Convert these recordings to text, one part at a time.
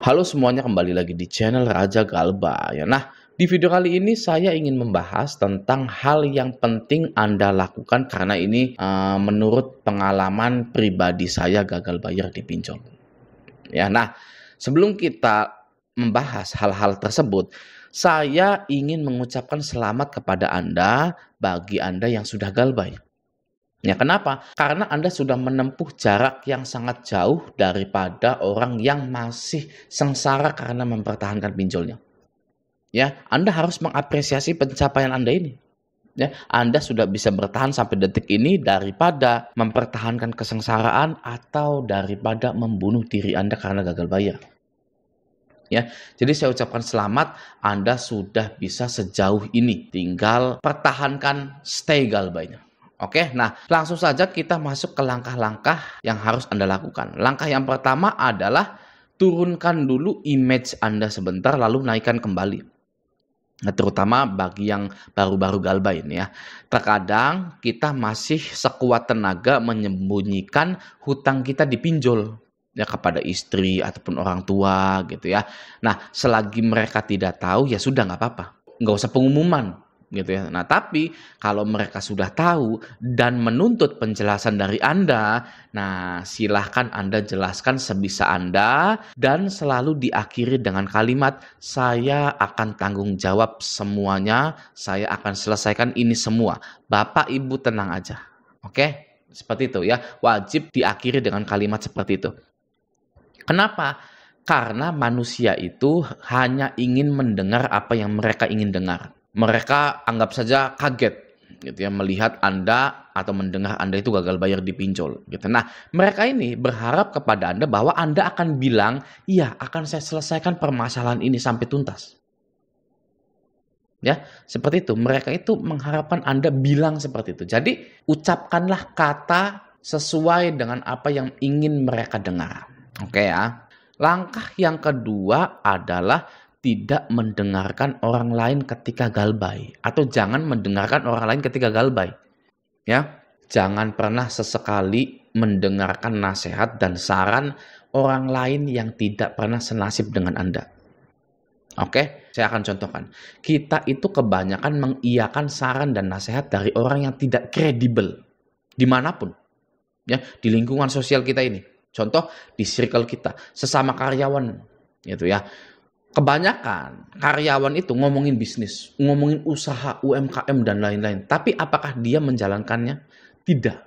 Halo semuanya, kembali lagi di channel Raja Galba ya. Nah, di video kali ini saya ingin membahas tentang hal yang penting Anda lakukan karena ini menurut pengalaman pribadi saya gagal bayar di pinjol. Ya, nah, sebelum kita membahas hal-hal tersebut, saya ingin mengucapkan selamat kepada Anda bagi Anda yang sudah galbay. Ya, kenapa? Karena Anda sudah menempuh jarak yang sangat jauh daripada orang yang masih sengsara karena mempertahankan pinjolnya. Ya, Anda harus mengapresiasi pencapaian Anda ini. Ya, Anda sudah bisa bertahan sampai detik ini daripada mempertahankan kesengsaraan atau daripada membunuh diri Anda karena gagal bayar. Ya, jadi saya ucapkan selamat, Anda sudah bisa sejauh ini. Tinggal pertahankan stay galbaynya. Oke, nah langsung saja kita masuk ke langkah-langkah yang harus Anda lakukan. Langkah yang pertama adalah turunkan dulu image Anda sebentar lalu naikkan kembali. Nah, terutama bagi yang baru-baru galbay ini ya. Terkadang kita masih sekuat tenaga menyembunyikan hutang kita di pinjol ya kepada istri ataupun orang tua gitu ya. Nah, selagi mereka tidak tahu ya sudah nggak apa-apa. Nggak usah pengumuman gitu ya. Nah, tapi kalau mereka sudah tahu dan menuntut penjelasan dari Anda, nah silahkan Anda jelaskan sebisa Anda dan selalu diakhiri dengan kalimat, saya akan tanggung jawab semuanya, saya akan selesaikan ini semua. Bapak Ibu tenang aja. Oke? Seperti itu ya. Wajib diakhiri dengan kalimat seperti itu. Kenapa? Karena manusia itu hanya ingin mendengar apa yang mereka ingin dengar. Mereka anggap saja kaget gitu ya melihat Anda atau mendengar Anda itu gagal bayar di pinjol gitu. Nah, mereka ini berharap kepada Anda bahwa Anda akan bilang, "Iya, akan saya selesaikan permasalahan ini sampai tuntas." Ya, seperti itu. Mereka itu mengharapkan Anda bilang seperti itu. Jadi, ucapkanlah kata sesuai dengan apa yang ingin mereka dengar. Oke ya. Langkah yang kedua adalah tidak mendengarkan orang lain ketika galbay atau jangan mendengarkan orang lain ketika galbay. Ya, jangan pernah sesekali mendengarkan nasihat dan saran orang lain yang tidak pernah senasib dengan Anda. Oke, saya akan contohkan. Kita itu kebanyakan mengiyakan saran dan nasihat dari orang yang tidak kredibel dimanapun. Ya, di lingkungan sosial kita ini. Contoh di circle kita, sesama karyawan gitu ya. Kebanyakan karyawan itu ngomongin bisnis, ngomongin usaha, UMKM dan lain-lain. Tapi apakah dia menjalankannya? Tidak.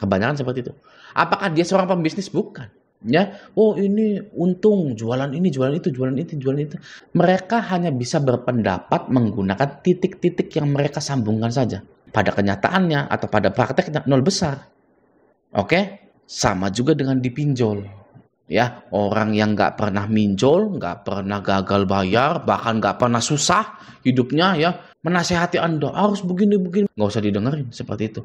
Kebanyakan seperti itu. Apakah dia seorang pembisnis? Bukan. Ya, oh ini untung, jualan ini, jualan itu, jualan itu, jualan itu. Mereka hanya bisa berpendapat menggunakan titik-titik yang mereka sambungkan saja. Pada kenyataannya atau pada prakteknya nol besar. Oke? Sama juga dengan dipinjol. Ya, orang yang nggak pernah minjol, nggak pernah gagal bayar, bahkan nggak pernah susah hidupnya ya, menasehati Anda harus begini-begini, nggak usah didengerin seperti itu.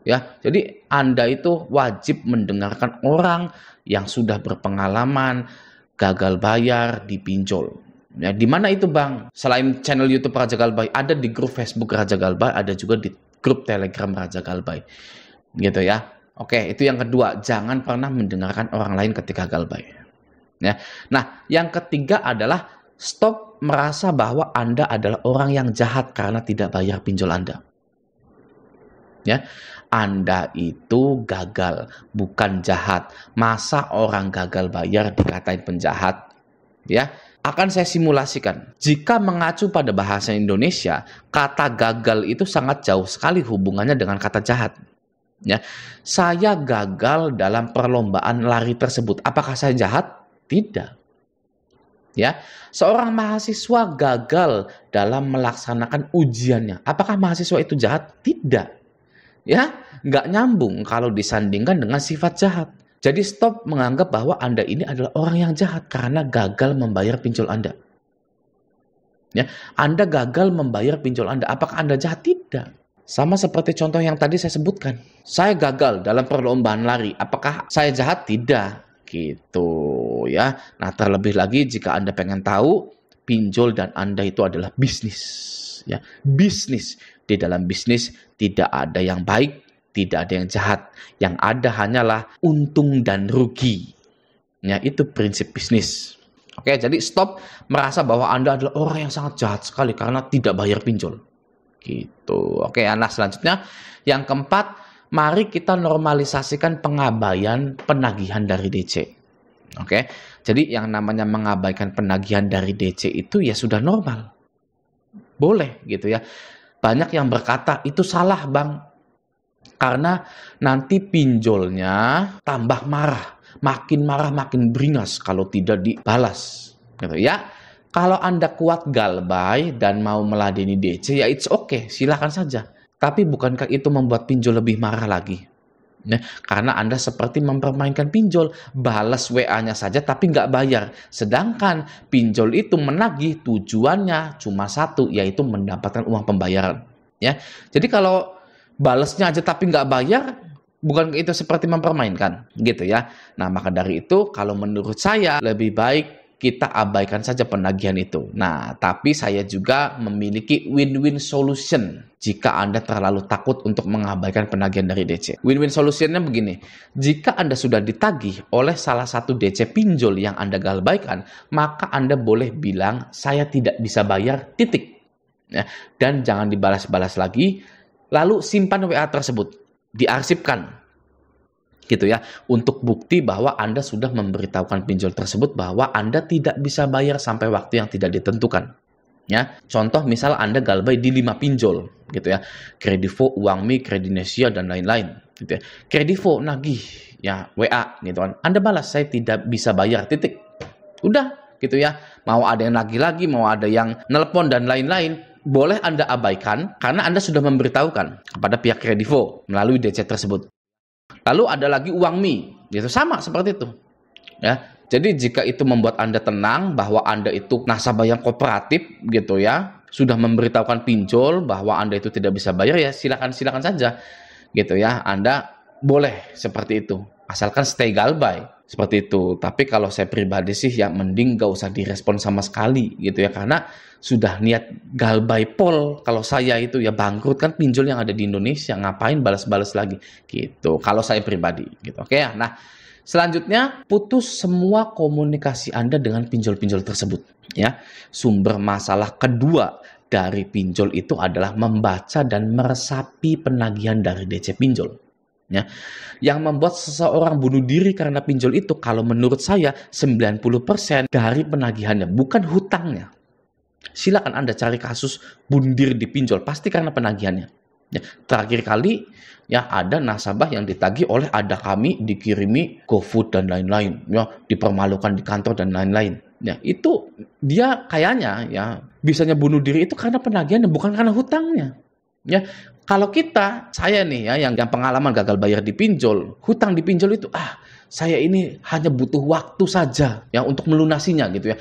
Ya, jadi Anda itu wajib mendengarkan orang yang sudah berpengalaman gagal bayar di pinjol. Ya, di mana itu Bang? Selain channel YouTube Raja Galbay, ada di grup Facebook Raja Galbay, ada juga di grup Telegram Raja Galbay. Gitu ya. Oke, itu yang kedua, jangan pernah mendengarkan orang lain ketika galbay. Ya. Nah, yang ketiga adalah stop merasa bahwa Anda adalah orang yang jahat karena tidak bayar pinjol Anda. Ya, Anda itu gagal, bukan jahat. Masa orang gagal bayar dikatain penjahat? Ya, akan saya simulasikan. Jika mengacu pada bahasa Indonesia, kata gagal itu sangat jauh sekali hubungannya dengan kata jahat. Ya, saya gagal dalam perlombaan lari tersebut. Apakah saya jahat? Tidak. Ya, seorang mahasiswa gagal dalam melaksanakan ujiannya. Apakah mahasiswa itu jahat? Tidak. Ya, nggak nyambung kalau disandingkan dengan sifat jahat. Jadi stop menganggap bahwa Anda ini adalah orang yang jahat karena gagal membayar pinjol Anda. Ya, Anda gagal membayar pinjol Anda. Apakah Anda jahat? Tidak. Sama seperti contoh yang tadi saya sebutkan. Saya gagal dalam perlombaan lari. Apakah saya jahat? Tidak. Gitu ya. Nah, terlebih lagi jika Anda pengen tahu, pinjol dan Anda itu adalah bisnis. Ya, bisnis. Di dalam bisnis tidak ada yang baik, tidak ada yang jahat. Yang ada hanyalah untung dan rugi. Ya, itu prinsip bisnis. Oke, jadi stop merasa bahwa Anda adalah orang yang sangat jahat sekali karena tidak bayar pinjol. Gitu. Oke, nah selanjutnya yang keempat, mari kita normalisasikan pengabaian penagihan dari DC. Oke, jadi yang namanya mengabaikan penagihan dari DC itu ya sudah normal. Boleh gitu ya. Banyak yang berkata itu salah bang, karena nanti pinjolnya tambah marah, makin beringas kalau tidak dibalas. Gitu ya. Kalau Anda kuat galbay dan mau meladeni DC, ya it's okay, silahkan saja. Tapi bukankah itu membuat pinjol lebih marah lagi? Ya, karena Anda seperti mempermainkan pinjol, balas WA-nya saja tapi nggak bayar. Sedangkan pinjol itu menagih tujuannya cuma satu, yaitu mendapatkan uang pembayaran. Ya, jadi kalau balasnya aja tapi nggak bayar, bukan itu seperti mempermainkan, gitu ya. Nah, maka dari itu, kalau menurut saya lebih baik kita abaikan saja penagihan itu. Nah, tapi saya juga memiliki win-win solution jika Anda terlalu takut untuk mengabaikan penagihan dari DC. Win-win solutionnya begini, jika Anda sudah ditagih oleh salah satu DC pinjol yang Anda galbaikan, maka Anda boleh bilang, saya tidak bisa bayar, titik. Ya, dan jangan dibalas-balas lagi, lalu simpan WA tersebut, diarsipkan. Gitu ya, untuk bukti bahwa Anda sudah memberitahukan pinjol tersebut bahwa Anda tidak bisa bayar sampai waktu yang tidak ditentukan. Ya, contoh misal Anda galbay di 5 pinjol, gitu ya, Kredivo, Uangmi, Kredinesia dan lain-lain. Gitu ya. Kredivo nagih, ya WA, gitu kan. Anda balas, saya tidak bisa bayar, titik. Udah, gitu ya. Mau ada yang nagih lagi, mau ada yang nelpon dan lain-lain, boleh Anda abaikan karena Anda sudah memberitahukan kepada pihak Kredivo melalui DC tersebut. Lalu ada lagi Uangmi, gitu sama seperti itu. Ya, jadi jika itu membuat Anda tenang bahwa Anda itu nasabah yang kooperatif, gitu ya, sudah memberitahukan pinjol bahwa Anda itu tidak bisa bayar, ya silakan saja, gitu ya. Anda boleh seperti itu, asalkan stay galbay seperti itu. Tapi kalau saya pribadi sih ya mending gak usah direspon sama sekali, gitu ya, karena sudah niat galbay pol. Kalau saya itu ya bangkrut, kan pinjol yang ada di Indonesia, ngapain balas-balas lagi gitu, kalau saya pribadi gitu. Oke ya. Nah, selanjutnya, putus semua komunikasi Anda dengan pinjol-pinjol tersebut ya. Sumber masalah kedua dari pinjol itu adalah membaca dan meresapi penagihan dari DC pinjol. Ya, yang membuat seseorang bunuh diri karena pinjol itu, kalau menurut saya 90% dari penagihannya, bukan hutangnya. Silakan Anda cari kasus bunuh diri di pinjol, pasti karena penagihannya. Ya, terakhir kali ya ada nasabah yang ditagih oleh ada kami, dikirimi GoFood dan lain-lain, ya dipermalukan di kantor dan lain-lain. Ya, itu dia kayaknya ya bisanya bunuh diri itu karena penagihannya, bukan karena hutangnya. Ya, kalau saya nih ya yang pengalaman gagal bayar di pinjol, hutang di pinjol itu saya ini hanya butuh waktu saja ya untuk melunasinya gitu ya.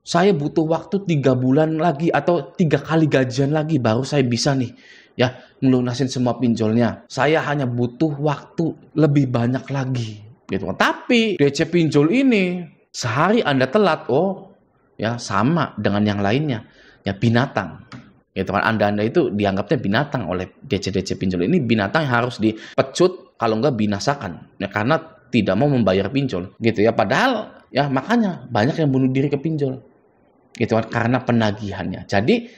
Saya butuh waktu 3 bulan lagi atau 3 kali gajian lagi baru saya bisa nih ya melunasin semua pinjolnya. Saya hanya butuh waktu lebih banyak lagi gitu. Tapi DC pinjol ini sehari Anda telat, ya sama dengan yang lainnya, ya binatang. Gitu kan, Anda itu dianggapnya binatang oleh DC pinjol ini, binatang yang harus dipecut kalau enggak binasakan. Ya karena tidak mau membayar pinjol gitu ya. Padahal ya makanya banyak yang bunuh diri ke pinjol. Gitu kan, karena penagihannya. Jadi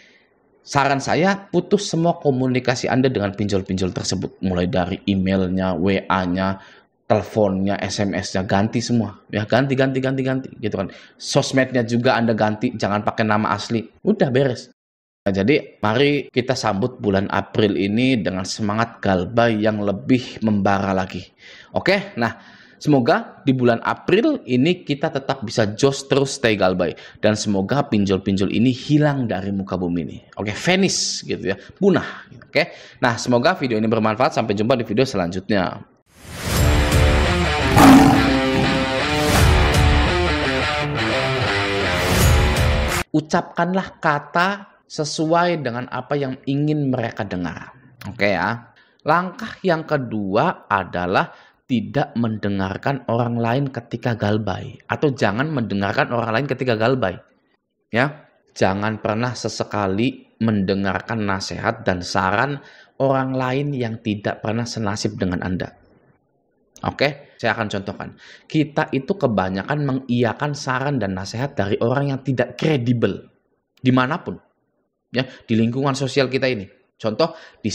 saran saya, putus semua komunikasi Anda dengan pinjol-pinjol tersebut, mulai dari emailnya, WA-nya, teleponnya, SMS-nya, ganti semua. Ya ganti gitu kan. Sosmednya juga Anda ganti, jangan pakai nama asli. Udah beres. Nah, jadi mari kita sambut bulan April ini dengan semangat galbay yang lebih membara lagi. Oke, nah semoga di bulan April ini kita tetap bisa jos terus stay galbay. Dan semoga pinjol-pinjol ini hilang dari muka bumi ini. Oke, vanish gitu ya, punah. Oke, nah semoga video ini bermanfaat. Sampai jumpa di video selanjutnya. Ucapkanlah kata sesuai dengan apa yang ingin mereka dengar. Oke ya. Langkah yang kedua adalah tidak mendengarkan orang lain ketika galbay, atau jangan mendengarkan orang lain ketika galbay. Ya, jangan pernah sesekali mendengarkan nasihat dan saran orang lain yang tidak pernah senasib dengan Anda. Oke, saya akan contohkan. Kita itu kebanyakan mengiyakan saran dan nasihat dari orang yang tidak kredibel dimanapun, ya, di lingkungan sosial kita ini. Contoh di